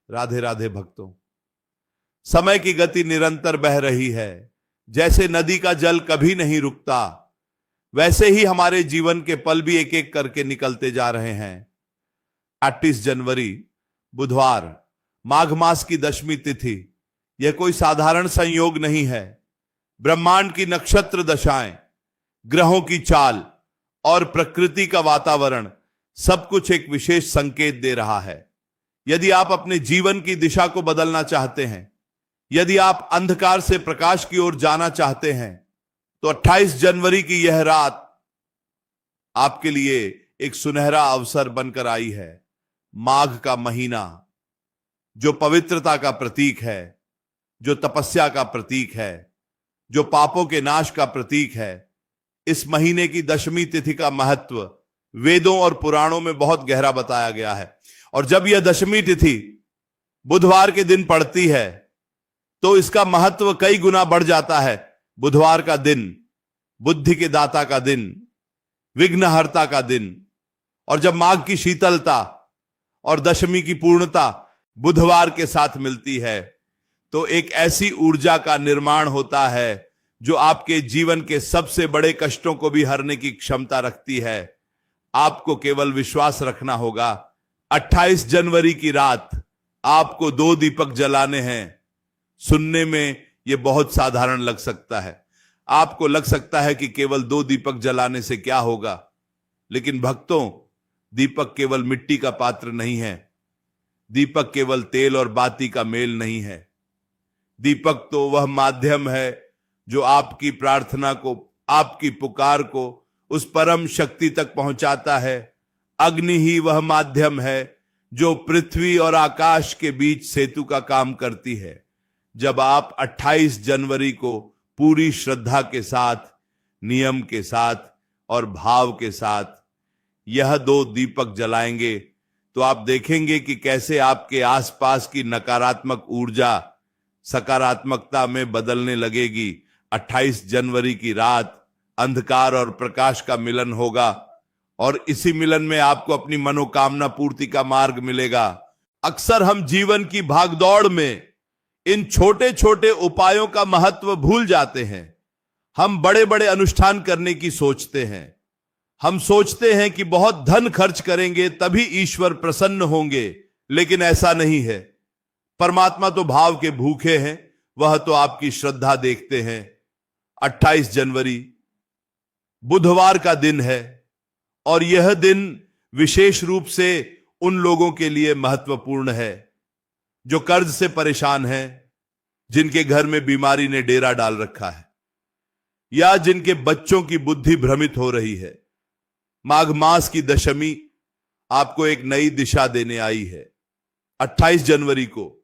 राधे राधे भक्तों। समय की गति निरंतर बह रही है। जैसे नदी का जल कभी नहीं रुकता, वैसे ही हमारे जीवन के पल भी एक एक करके निकलते जा रहे हैं। 28 जनवरी बुधवार, माघ मास की दशमी तिथि। यह कोई साधारण संयोग नहीं है। ब्रह्मांड की नक्षत्र दशाएं, ग्रहों की चाल और प्रकृति का वातावरण सब कुछ एक विशेष संकेत दे रहा है। यदि आप अपने जीवन की दिशा को बदलना चाहते हैं, यदि आप अंधकार से प्रकाश की ओर जाना चाहते हैं, तो 28 जनवरी की यह रात आपके लिए एक सुनहरा अवसर बनकर आई है। माघ का महीना जो पवित्रता का प्रतीक है, जो तपस्या का प्रतीक है, जो पापों के नाश का प्रतीक है, इस महीने की दशमी तिथि का महत्व वेदों और पुराणों में बहुत गहरा बताया गया है। और जब यह दशमी तिथि बुधवार के दिन पड़ती है तो इसका महत्व कई गुना बढ़ जाता है। बुधवार का दिन बुद्धि के दाता का दिन, विघ्नहर्ता का दिन, और जब माघ की शीतलता और दशमी की पूर्णता बुधवार के साथ मिलती है तो एक ऐसी ऊर्जा का निर्माण होता है जो आपके जीवन के सबसे बड़े कष्टों को भी हरने की क्षमता रखती है। आपको केवल विश्वास रखना होगा। 28 जनवरी की रात आपको 2 दीपक जलाने हैं। सुनने में यह बहुत साधारण लग सकता है। आपको लग सकता है कि केवल 2 दीपक जलाने से क्या होगा, लेकिन भक्तों, दीपक केवल मिट्टी का पात्र नहीं है। दीपक केवल तेल और बाती का मेल नहीं है। दीपक तो वह माध्यम है जो आपकी प्रार्थना को, आपकी पुकार को उस परम शक्ति तक पहुंचाता है। अग्नि ही वह माध्यम है जो पृथ्वी और आकाश के बीच सेतु का काम करती है। जब आप 28 जनवरी को पूरी श्रद्धा के साथ, नियम के साथ और भाव के साथ यह 2 दीपक जलाएंगे तो आप देखेंगे कि कैसे आपके आसपास की नकारात्मक ऊर्जा सकारात्मकता में बदलने लगेगी। 28 जनवरी की रात अंधकार और प्रकाश का मिलन होगा और इसी मिलन में आपको अपनी मनोकामना पूर्ति का मार्ग मिलेगा। अक्सर हम जीवन की भागदौड़ में इन छोटे छोटे उपायों का महत्व भूल जाते हैं। हम बड़े बड़े अनुष्ठान करने की सोचते हैं। हम सोचते हैं कि बहुत धन खर्च करेंगे तभी ईश्वर प्रसन्न होंगे, लेकिन ऐसा नहीं है। परमात्मा तो भाव के भूखे हैं, वह तो आपकी श्रद्धा देखते हैं। 28 जनवरी बुधवार का दिन है और यह दिन विशेष रूप से उन लोगों के लिए महत्वपूर्ण है जो कर्ज से परेशान हैं, जिनके घर में बीमारी ने डेरा डाल रखा है, या जिनके बच्चों की बुद्धि भ्रमित हो रही है। माघ मास की दशमी आपको एक नई दिशा देने आई है। 28 जनवरी को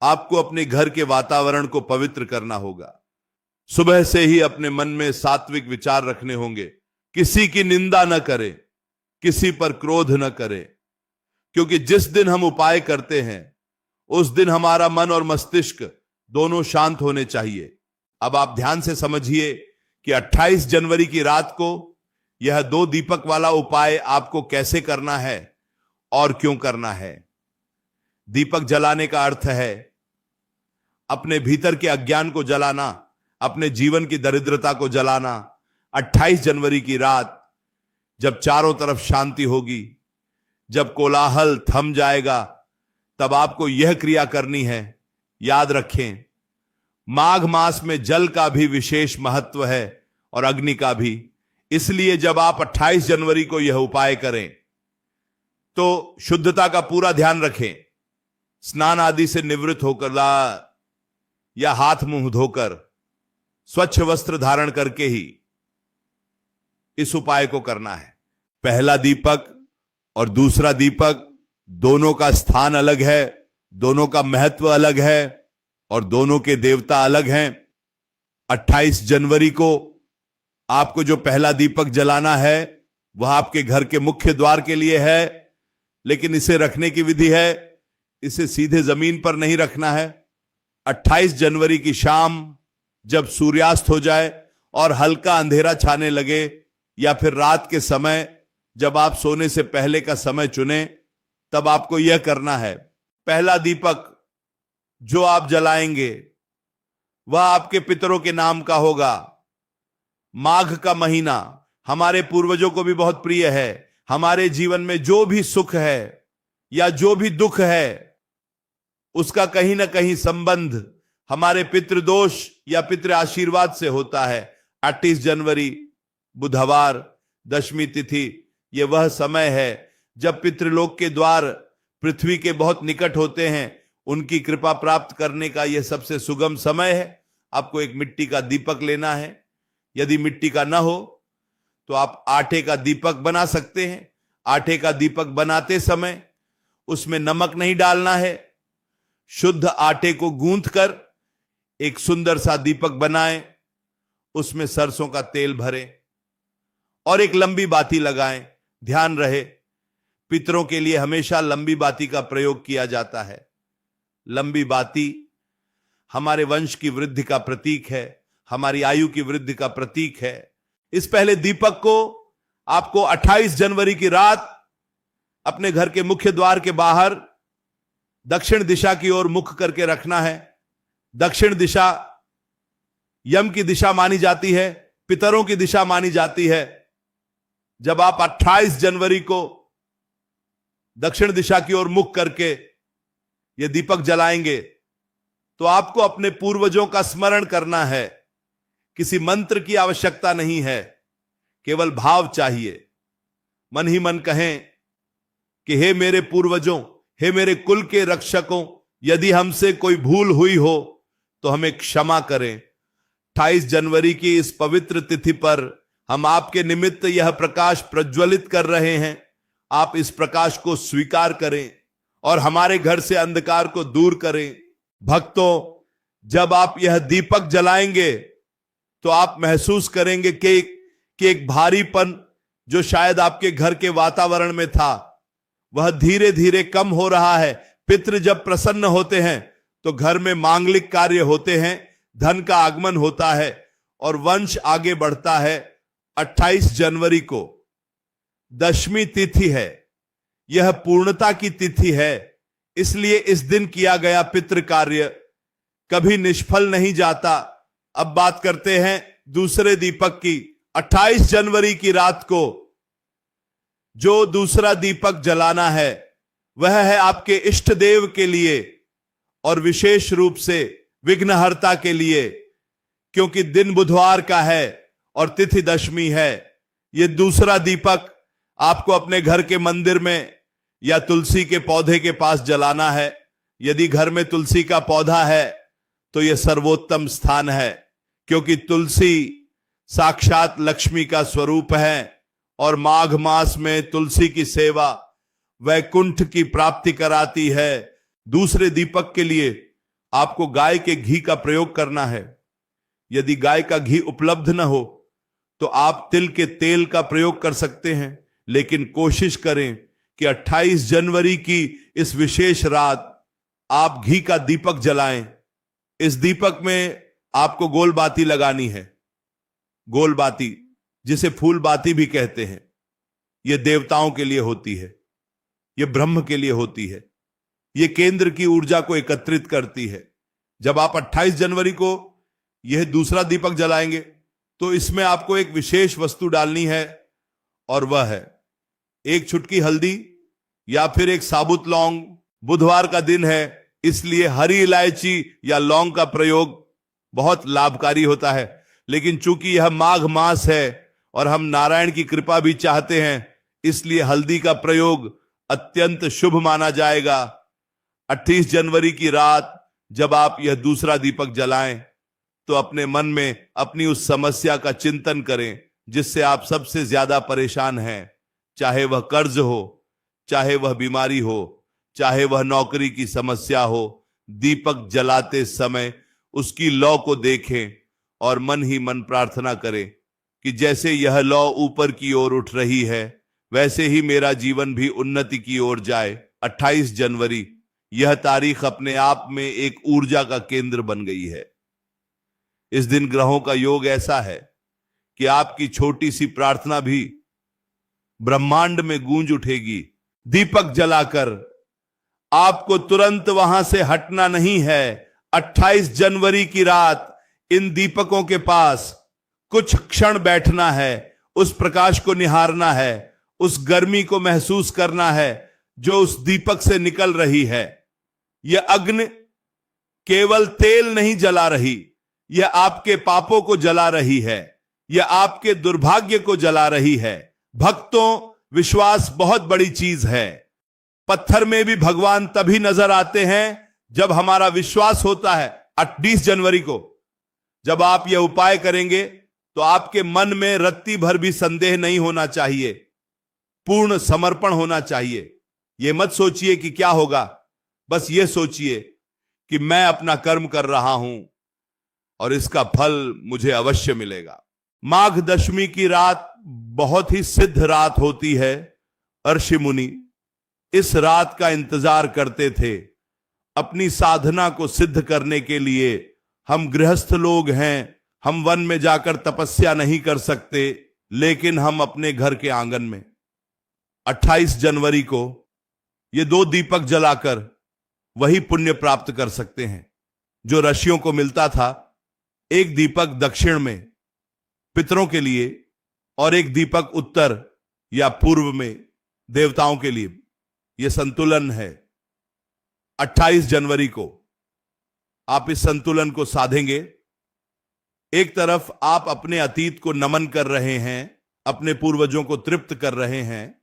आपको अपने घर के वातावरण को पवित्र करना होगा। सुबह से ही अपने मन में सात्विक विचार रखने होंगे। किसी की निंदा न करें, किसी पर क्रोध न करें, क्योंकि जिस दिन हम उपाय करते हैं उस दिन हमारा मन और मस्तिष्क दोनों शांत होने चाहिए। अब आप ध्यान से समझिए कि 28 जनवरी की रात को यह 2 दीपक वाला उपाय आपको कैसे करना है और क्यों करना है। दीपक जलाने का अर्थ है अपने भीतर के अज्ञान को जलाना, अपने जीवन की दरिद्रता को जलाना। 28 जनवरी की रात जब चारों तरफ शांति होगी, जब कोलाहल थम जाएगा, तब आपको यह क्रिया करनी है। याद रखें, माघ मास में जल का भी विशेष महत्व है और अग्नि का भी। इसलिए जब आप 28 जनवरी को यह उपाय करें तो शुद्धता का पूरा ध्यान रखें। स्नान आदि से निवृत्त होकर या हाथ मुंह धोकर स्वच्छ वस्त्र धारण करके ही इस उपाय को करना है। पहला दीपक और दूसरा दीपक दोनों का स्थान अलग है, दोनों का महत्व अलग है और दोनों के देवता अलग हैं। 28 जनवरी को आपको जो पहला दीपक जलाना है वह आपके घर के मुख्य द्वार के लिए है, लेकिन इसे रखने की विधि है, इसे सीधे जमीन पर नहीं रखना है। 28 जनवरी की शाम जब सूर्यास्त हो जाए और हल्का अंधेरा छाने लगे, या फिर रात के समय जब आप सोने से पहले का समय चुने, तब आपको यह करना है। पहला दीपक जो आप जलाएंगे वह आपके पितरों के नाम का होगा। माघ का महीना हमारे पूर्वजों को भी बहुत प्रिय है। हमारे जीवन में जो भी सुख है या जो भी दुख है उसका कहीं ना कहीं संबंध हमारे पितृदोष या पितृ आशीर्वाद से होता है। 28 जनवरी बुधवार दशमी तिथि, यह वह समय है जब पितृलोक के द्वार पृथ्वी के बहुत निकट होते हैं। उनकी कृपा प्राप्त करने का यह सबसे सुगम समय है। आपको एक मिट्टी का दीपक लेना है। यदि मिट्टी का ना हो तो आप आटे का दीपक बना सकते हैं। आटे का दीपक बनाते समय उसमें नमक नहीं डालना है। शुद्ध आटे को गूंथ कर एक सुंदर सा दीपक बनाएं, उसमें सरसों का तेल भरें और एक लंबी बाती लगाएं। ध्यान रहे, पितरों के लिए हमेशा लंबी बाती का प्रयोग किया जाता है। लंबी बाती हमारे वंश की वृद्धि का प्रतीक है, हमारी आयु की वृद्धि का प्रतीक है। इस पहले दीपक को आपको 28 जनवरी की रात अपने घर के मुख्य द्वार के बाहर दक्षिण दिशा की ओर मुख करके रखना है। दक्षिण दिशा यम की दिशा मानी जाती है, पितरों की दिशा मानी जाती है। जब आप 28 जनवरी को दक्षिण दिशा की ओर मुख करके यह दीपक जलाएंगे तो आपको अपने पूर्वजों का स्मरण करना है। किसी मंत्र की आवश्यकता नहीं है, केवल भाव चाहिए। मन ही मन कहें कि हे मेरे पूर्वजों, हे मेरे कुल के रक्षकों, यदि हमसे कोई भूल हुई हो तो हमें क्षमा करें। 28 जनवरी की इस पवित्र तिथि पर हम आपके निमित्त यह प्रकाश प्रज्वलित कर रहे हैं। आप इस प्रकाश को स्वीकार करें और हमारे घर से अंधकार को दूर करें। भक्तों, जब आप यह दीपक जलाएंगे तो आप महसूस करेंगे कि एक भारीपन जो शायद आपके घर के वातावरण में था वह धीरे धीरे कम हो रहा है। पितृ जब प्रसन्न होते हैं तो घर में मांगलिक कार्य होते हैं, धन का आगमन होता है और वंश आगे बढ़ता है। 28 जनवरी को दशमी तिथि है, यह पूर्णता की तिथि है, इसलिए इस दिन किया गया पितृ कार्य कभी निष्फल नहीं जाता। अब बात करते हैं दूसरे दीपक की। 28 जनवरी की रात को जो दूसरा दीपक जलाना है वह है आपके इष्ट देव के लिए और विशेष रूप से विघ्नहर्ता के लिए, क्योंकि दिन बुधवार का है और तिथि दशमी है। यह दूसरा दीपक आपको अपने घर के मंदिर में या तुलसी के पौधे के पास जलाना है। यदि घर में तुलसी का पौधा है तो यह सर्वोत्तम स्थान है, क्योंकि तुलसी साक्षात लक्ष्मी का स्वरूप है और माघ मास में तुलसी की सेवा वैकुंठ की प्राप्ति कराती है। दूसरे दीपक के लिए आपको गाय के घी का प्रयोग करना है। यदि गाय का घी उपलब्ध न हो तो आप तिल के तेल का प्रयोग कर सकते हैं, लेकिन कोशिश करें कि 28 जनवरी की इस विशेष रात आप घी का दीपक जलाएं। इस दीपक में आपको गोल बाती लगानी है। गोल बाती, जिसे फूल बाती भी कहते हैं, यह देवताओं के लिए होती है, यह ब्रह्म के लिए होती है, यह केंद्र की ऊर्जा को एकत्रित करती है। जब आप 28 जनवरी को यह दूसरा दीपक जलाएंगे तो इसमें आपको एक विशेष वस्तु डालनी है और वह है एक चुटकी हल्दी या फिर एक साबुत लौंग। बुधवार का दिन है इसलिए हरी इलायची या लौंग का प्रयोग बहुत लाभकारी होता है, लेकिन चूंकि यह माघ मास है और हम नारायण की कृपा भी चाहते हैं, इसलिए हल्दी का प्रयोग अत्यंत शुभ माना जाएगा। 28 जनवरी की रात जब आप यह दूसरा दीपक जलाएं तो अपने मन में अपनी उस समस्या का चिंतन करें जिससे आप सबसे ज्यादा परेशान हैं, चाहे वह कर्ज हो, चाहे वह बीमारी हो, चाहे वह नौकरी की समस्या हो। दीपक जलाते समय उसकी लौ को देखें और मन ही मन प्रार्थना करें कि जैसे यह लौ ऊपर की ओर उठ रही है वैसे ही मेरा जीवन भी उन्नति की ओर जाए। 28 जनवरी यह तारीख अपने आप में एक ऊर्जा का केंद्र बन गई है। इस दिन ग्रहों का योग ऐसा है कि आपकी छोटी सी प्रार्थना भी ब्रह्मांड में गूंज उठेगी। दीपक जलाकर आपको तुरंत वहां से हटना नहीं है। 28 जनवरी की रात इन दीपकों के पास कुछ क्षण बैठना है, उस प्रकाश को निहारना है, उस गर्मी को महसूस करना है जो उस दीपक से निकल रही है। यह अग्नि केवल तेल नहीं जला रही, यह आपके पापों को जला रही है, यह आपके दुर्भाग्य को जला रही है। भक्तों, विश्वास बहुत बड़ी चीज है। पत्थर में भी भगवान तभी नजर आते हैं जब हमारा विश्वास होता है। 28 जनवरी को जब आप यह उपाय करेंगे तो आपके मन में रत्ती भर भी संदेह नहीं होना चाहिए, पूर्ण समर्पण होना चाहिए। यह मत सोचिए कि क्या होगा, बस यह सोचिए कि मैं अपना कर्म कर रहा हूं और इसका फल मुझे अवश्य मिलेगा। माघ दशमी की रात बहुत ही सिद्ध रात होती है। ऋषि मुनि इस रात का इंतजार करते थे। अपनी साधना को सिद्ध करने के लिए हम गृहस्थ लोग हैं, हम वन में जाकर तपस्या नहीं कर सकते, लेकिन हम अपने घर के आंगन में 28 जनवरी को ये 2 दीपक जलाकर वही पुण्य प्राप्त कर सकते हैं जो ऋषियों को मिलता था। एक दीपक दक्षिण में पितरों के लिए और एक दीपक उत्तर या पूर्व में देवताओं के लिए। यह संतुलन है। 28 जनवरी को आप इस संतुलन को साधेंगे। एक तरफ आप अपने अतीत को नमन कर रहे हैं, अपने पूर्वजों को तृप्त कर रहे हैं,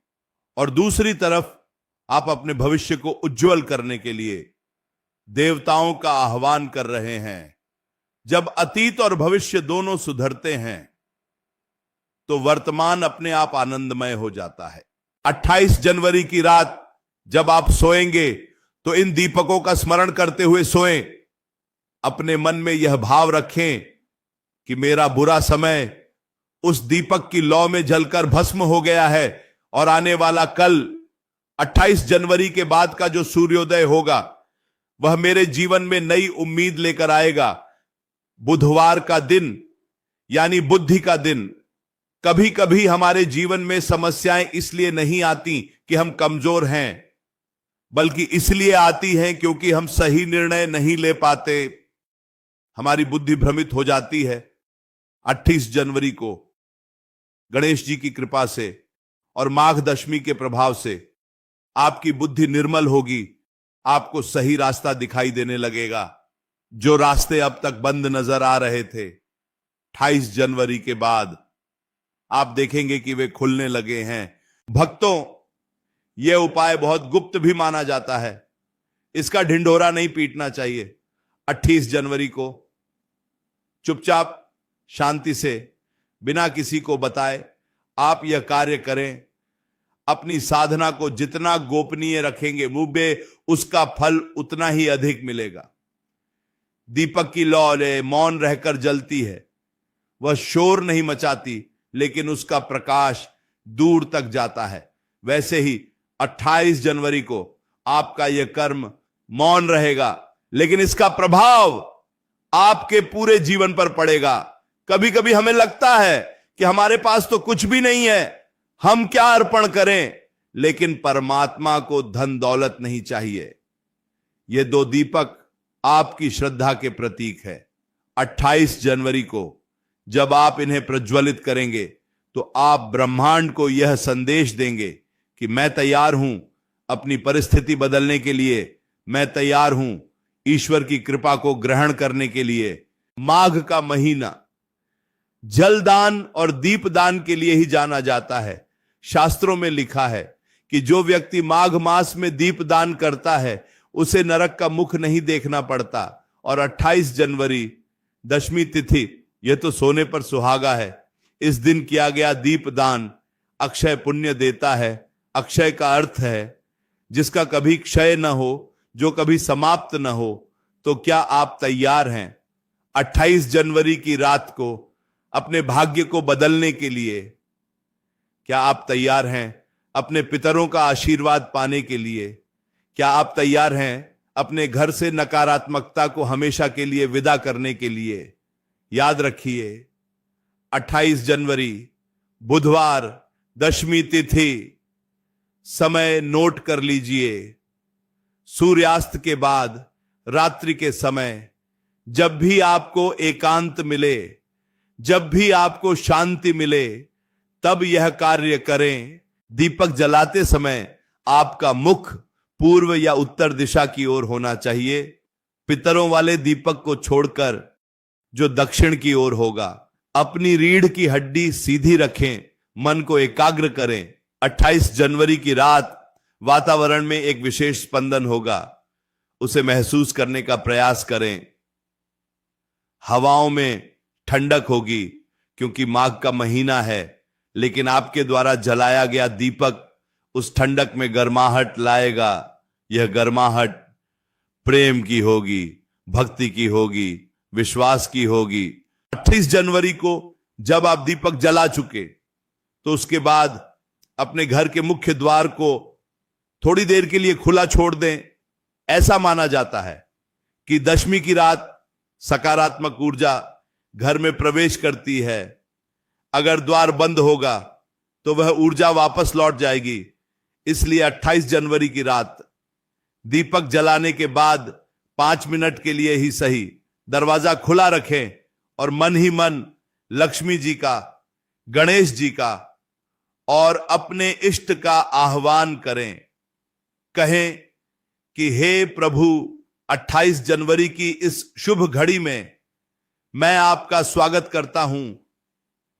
और दूसरी तरफ आप अपने भविष्य को उज्जवल करने के लिए देवताओं का आह्वान कर रहे हैं। जब अतीत और भविष्य दोनों सुधरते हैं तो वर्तमान अपने आप आनंदमय हो जाता है। 28 जनवरी की रात जब आप सोएंगे तो इन दीपकों का स्मरण करते हुए सोएं। अपने मन में यह भाव रखें कि मेरा बुरा समय उस दीपक की लौ में जलकर भस्म हो गया है और आने वाला कल 28 जनवरी के बाद का जो सूर्योदय होगा वह मेरे जीवन में नई उम्मीद लेकर आएगा। बुधवार का दिन यानी बुद्धि का दिन। कभी कभी हमारे जीवन में समस्याएं इसलिए नहीं आती कि हम कमजोर हैं, बल्कि इसलिए आती हैं क्योंकि हम सही निर्णय नहीं ले पाते, हमारी बुद्धि भ्रमित हो जाती है। 28 जनवरी को गणेश जी की कृपा से और माघ दशमी के प्रभाव से आपकी बुद्धि निर्मल होगी, आपको सही रास्ता दिखाई देने लगेगा। जो रास्ते अब तक बंद नजर आ रहे थे, 28 जनवरी के बाद आप देखेंगे कि वे खुलने लगे हैं। भक्तों, यह उपाय बहुत गुप्त भी माना जाता है, इसका ढिंढोरा नहीं पीटना चाहिए। 28 जनवरी को चुपचाप शांति से बिना किसी को बताए आप यह कार्य करें। अपनी साधना को जितना गोपनीय रखेंगे मुझे उसका फल उतना ही अधिक मिलेगा। दीपक की लौ मौन रहकर जलती है, वह शोर नहीं मचाती, लेकिन उसका प्रकाश दूर तक जाता है। वैसे ही 28 जनवरी को आपका यह कर्म मौन रहेगा, लेकिन इसका प्रभाव आपके पूरे जीवन पर पड़ेगा। कभी कभी हमें लगता है कि हमारे पास तो कुछ भी नहीं है, हम क्या अर्पण करें, लेकिन परमात्मा को धन दौलत नहीं चाहिए। ये 2 दीपक आपकी श्रद्धा के प्रतीक है। 28 जनवरी को जब आप इन्हें प्रज्वलित करेंगे तो आप ब्रह्मांड को यह संदेश देंगे कि मैं तैयार हूं अपनी परिस्थिति बदलने के लिए, मैं तैयार हूं ईश्वर की कृपा को ग्रहण करने के लिए। माघ का महीना जलदान और दीपदान के लिए ही जाना जाता है। शास्त्रों में लिखा है कि जो व्यक्ति माघ मास में दीपदान करता है उसे नरक का मुख नहीं देखना पड़ता। और 28 जनवरी दशमी तिथि, यह तो सोने पर सुहागा है। इस दिन किया गया दीपदान अक्षय पुण्य देता है। अक्षय का अर्थ है जिसका कभी क्षय न हो, जो कभी समाप्त न हो। तो क्या आप तैयार हैं 28 जनवरी की रात को अपने भाग्य को बदलने के लिए? क्या आप तैयार हैं अपने पितरों का आशीर्वाद पाने के लिए? क्या आप तैयार हैं अपने घर से नकारात्मकता को हमेशा के लिए विदा करने के लिए? याद रखिए, 28 जनवरी बुधवार दशमी तिथि, समय नोट कर लीजिए। सूर्यास्त के बाद, रात्रि के समय, जब भी आपको एकांत मिले, जब भी आपको शांति मिले, तब यह कार्य करें। दीपक जलाते समय आपका मुख पूर्व या उत्तर दिशा की ओर होना चाहिए। पितरों वाले दीपक को छोड़कर जो दक्षिण की ओर होगा। अपनी रीढ़ की हड्डी सीधी रखें, मन को एकाग्र करें। 28 जनवरी की रात वातावरण में एक विशेष स्पंदन होगा, उसे महसूस करने का प्रयास करें। हवाओं में ठंडक होगी क्योंकि माघ का महीना है, लेकिन आपके द्वारा जलाया गया दीपक उस ठंडक में गर्माहट लाएगा। यह गर्माहट प्रेम की होगी, भक्ति की होगी, विश्वास की होगी। 28 जनवरी को जब आप दीपक जला चुके तो उसके बाद अपने घर के मुख्य द्वार को थोड़ी देर के लिए खुला छोड़ दें। ऐसा माना जाता है कि दशमी की रात सकारात्मक ऊर्जा घर में प्रवेश करती है। अगर द्वार बंद होगा तो वह ऊर्जा वापस लौट जाएगी। इसलिए 28 जनवरी की रात दीपक जलाने के बाद 5 मिनट के लिए ही सही दरवाजा खुला रखें और मन ही मन लक्ष्मी जी का, गणेश जी का और अपने इष्ट का आह्वान करें। कहें कि हे प्रभु, 28 जनवरी की इस शुभ घड़ी में मैं आपका स्वागत करता हूं।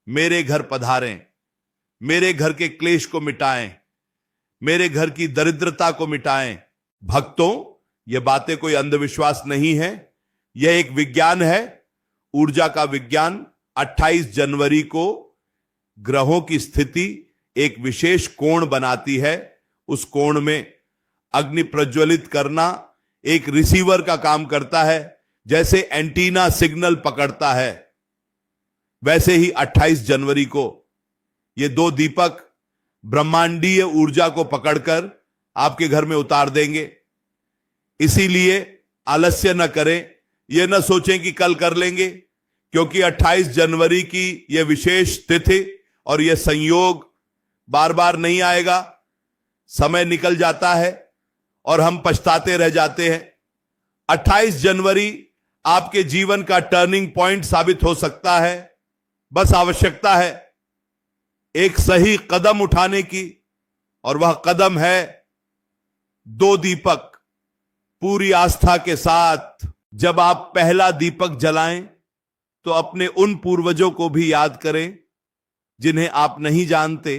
मेरे घर पधारें, मेरे घर के क्लेश को मिटाएं, मेरे घर की दरिद्रता को मिटाएं। भक्तों, यह बातें कोई अंधविश्वास नहीं है, यह एक विज्ञान है, ऊर्जा का विज्ञान। 28 जनवरी को ग्रहों की स्थिति एक विशेष कोण बनाती है। उस कोण में अग्नि प्रज्वलित करना एक रिसीवर का काम करता है। जैसे एंटीना सिग्नल पकड़ता है, वैसे ही 28 जनवरी को ये 2 दीपक ब्रह्मांडीय ऊर्जा को पकड़कर आपके घर में उतार देंगे। इसीलिए आलस्य न करें, यह न सोचें कि कल कर लेंगे, क्योंकि 28 जनवरी की यह विशेष तिथि और यह संयोग बार बार नहीं आएगा। समय निकल जाता है और हम पछताते रह जाते हैं। 28 जनवरी आपके जीवन का टर्निंग पॉइंट साबित हो सकता है। बस आवश्यकता है एक सही कदम उठाने की, और वह कदम है 2 दीपक। पूरी आस्था के साथ जब आप पहला दीपक जलाएं तो अपने उन पूर्वजों को भी याद करें जिन्हें आप नहीं जानते।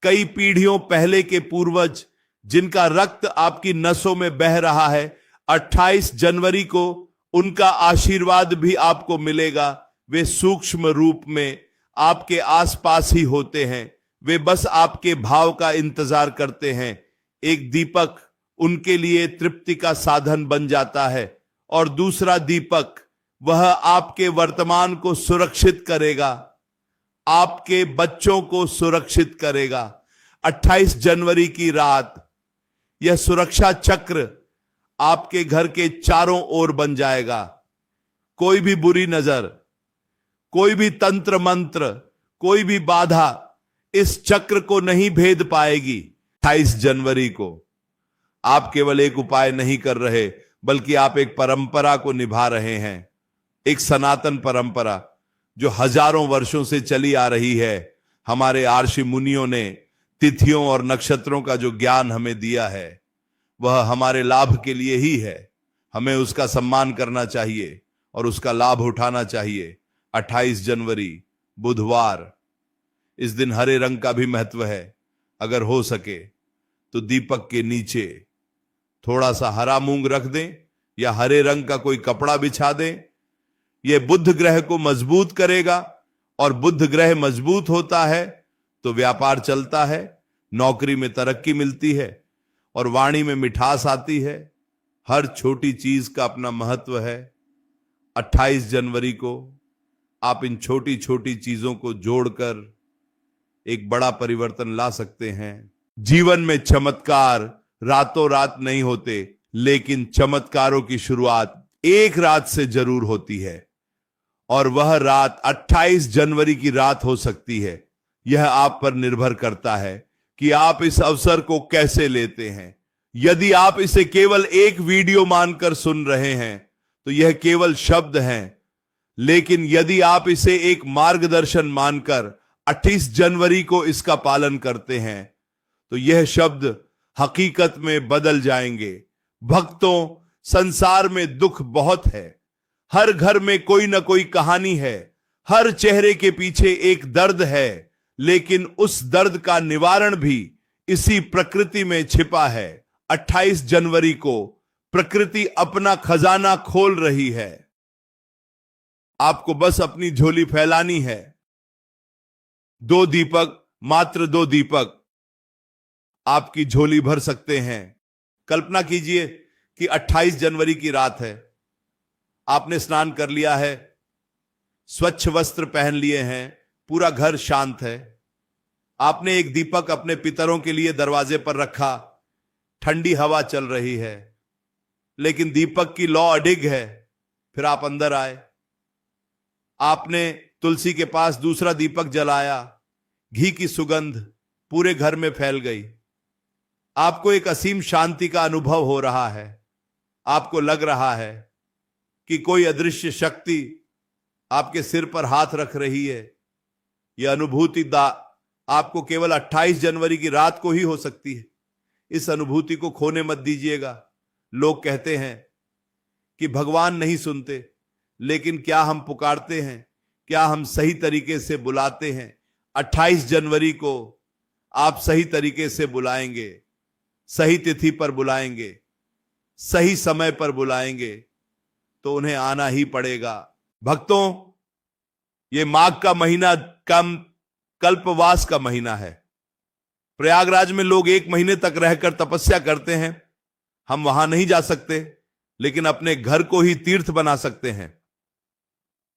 कई पीढ़ियों पहले के पूर्वज जिनका रक्त आपकी नसों में बह रहा है, 28 जनवरी को उनका आशीर्वाद भी आपको मिलेगा। वे सूक्ष्म रूप में आपके आसपास ही होते हैं, वे बस आपके भाव का इंतजार करते हैं। एक दीपक उनके लिए तृप्ति का साधन बन जाता है और दूसरा दीपक वह आपके वर्तमान को सुरक्षित करेगा, आपके बच्चों को सुरक्षित करेगा। 28 जनवरी की रात यह सुरक्षा चक्र आपके घर के चारों ओर बन जाएगा। कोई भी बुरी नजर, कोई भी तंत्र मंत्र, कोई भी बाधा इस चक्र को नहीं भेद पाएगी। 28 जनवरी को आप केवल एक उपाय नहीं कर रहे, बल्कि आप एक परंपरा को निभा रहे हैं। एक सनातन परंपरा जो हजारों वर्षों से चली आ रही है। हमारे आर्षि मुनियों ने तिथियों और नक्षत्रों का जो ज्ञान हमें दिया है, वह हमारे लाभ के लिए ही है। हमें उसका सम्मान करना चाहिए और उसका लाभ उठाना चाहिए। 28 जनवरी बुधवार, इस दिन हरे रंग का भी महत्व है। अगर हो सके तो दीपक के नीचे थोड़ा सा हरा मूंग रख दें या हरे रंग का कोई कपड़ा बिछा दें। यह बुध ग्रह को मजबूत करेगा, और बुध ग्रह मजबूत होता है तो व्यापार चलता है, नौकरी में तरक्की मिलती है और वाणी में मिठास आती है। हर छोटी चीज का अपना महत्व है। 28 जनवरी को आप इन छोटी छोटी चीजों को जोड़कर एक बड़ा परिवर्तन ला सकते हैं। जीवन में चमत्कार रातों रात नहीं होते, लेकिन चमत्कारों की शुरुआत एक रात से जरूर होती है, और वह रात 28 जनवरी की रात हो सकती है। यह आप पर निर्भर करता है कि आप इस अवसर को कैसे लेते हैं। यदि आप इसे केवल एक वीडियो मानकर सुन रहे हैं तो यह केवल शब्द हैं, लेकिन यदि आप इसे एक मार्गदर्शन मानकर 28 जनवरी को इसका पालन करते हैं तो यह शब्द हकीकत में बदल जाएंगे। भक्तों, संसार में दुख बहुत है, हर घर में कोई ना कोई कहानी है, हर चेहरे के पीछे एक दर्द है, लेकिन उस दर्द का निवारण भी इसी प्रकृति में छिपा है। 28 जनवरी को प्रकृति अपना खजाना खोल रही है, आपको बस अपनी झोली फैलानी है। 2 दीपक, मात्र 2 दीपक आपकी झोली भर सकते हैं। कल्पना कीजिए कि 28 जनवरी की रात है, आपने स्नान कर लिया है, स्वच्छ वस्त्र पहन लिए हैं, पूरा घर शांत है। आपने एक दीपक अपने पितरों के लिए दरवाजे पर रखा, ठंडी हवा चल रही है, लेकिन दीपक की लौ अडिग है। फिर आप अंदर आए, आपने तुलसी के पास दूसरा दीपक जलाया, घी की सुगंध पूरे घर में फैल गई। आपको एक असीम शांति का अनुभव हो रहा है, आपको लग रहा है कि कोई अदृश्य शक्ति आपके सिर पर हाथ रख रही है। यह अनुभूति आपको केवल 28 जनवरी की रात को ही हो सकती है। इस अनुभूति को खोने मत दीजिएगा। लोग कहते हैं कि भगवान नहीं सुनते, लेकिन क्या हम पुकारते हैं? क्या हम सही तरीके से बुलाते हैं? 28 जनवरी को आप सही तरीके से बुलाएंगे, सही तिथि पर बुलाएंगे, सही समय पर बुलाएंगे तो उन्हें आना ही पड़ेगा। भक्तों, ये माघ का महीना कल्पवास का महीना है। प्रयागराज में लोग 1 महीने तक रहकर तपस्या करते हैं। हम वहां नहीं जा सकते, लेकिन अपने घर को ही तीर्थ बना सकते हैं।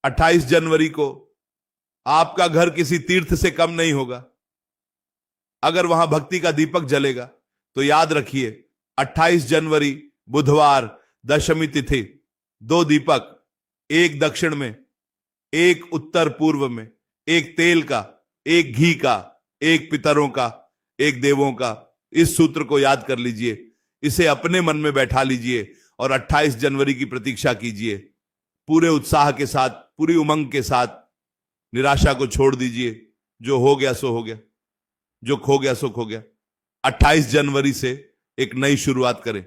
28 जनवरी को आपका घर किसी तीर्थ से कम नहीं होगा। अगर वहां भक्ति का दीपक जलेगा तो याद रखिए, 28 जनवरी बुधवार दशमी तिथि, 2 दीपक, एक दक्षिण में, एक उत्तर पूर्व में, एक तेल का, एक घी का, एक पितरों का, एक देवों का। इस सूत्र को याद कर लीजिए, इसे अपने मन में बैठा लीजिए और 28 जनवरी की प्रतीक्षा कीजिए। पूरे उत्साह के साथ, पूरी उमंग के साथ। निराशा को छोड़ दीजिए। जो हो गया सो हो गया, जो खो गया सो खो गया। 28 जनवरी से एक नई शुरुआत करें,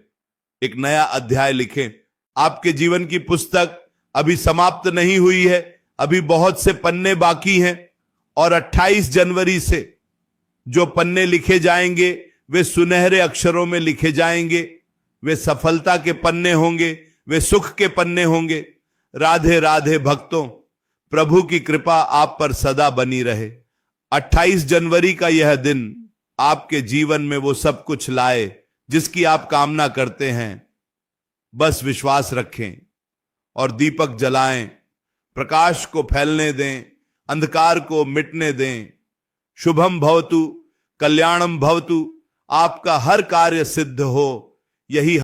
एक नया अध्याय लिखें। आपके जीवन की पुस्तक अभी समाप्त नहीं हुई है, अभी बहुत से पन्ने बाकी हैं, और 28 जनवरी से जो पन्ने लिखे जाएंगे वे सुनहरे अक्षरों में लिखे जाएंगे। वे सफलता के पन्ने होंगे, वे सुख के पन्ने होंगे। राधे राधे भक्तों, प्रभु की कृपा आप पर सदा बनी रहे। 28 जनवरी का यह दिन आपके जीवन में वो सब कुछ लाए जिसकी आप कामना करते हैं। बस विश्वास रखें और दीपक जलाएं, प्रकाश को फैलने दें, अंधकार को मिटने दें। शुभम भवतु, कल्याणम भवतु, आपका हर कार्य सिद्ध हो, यही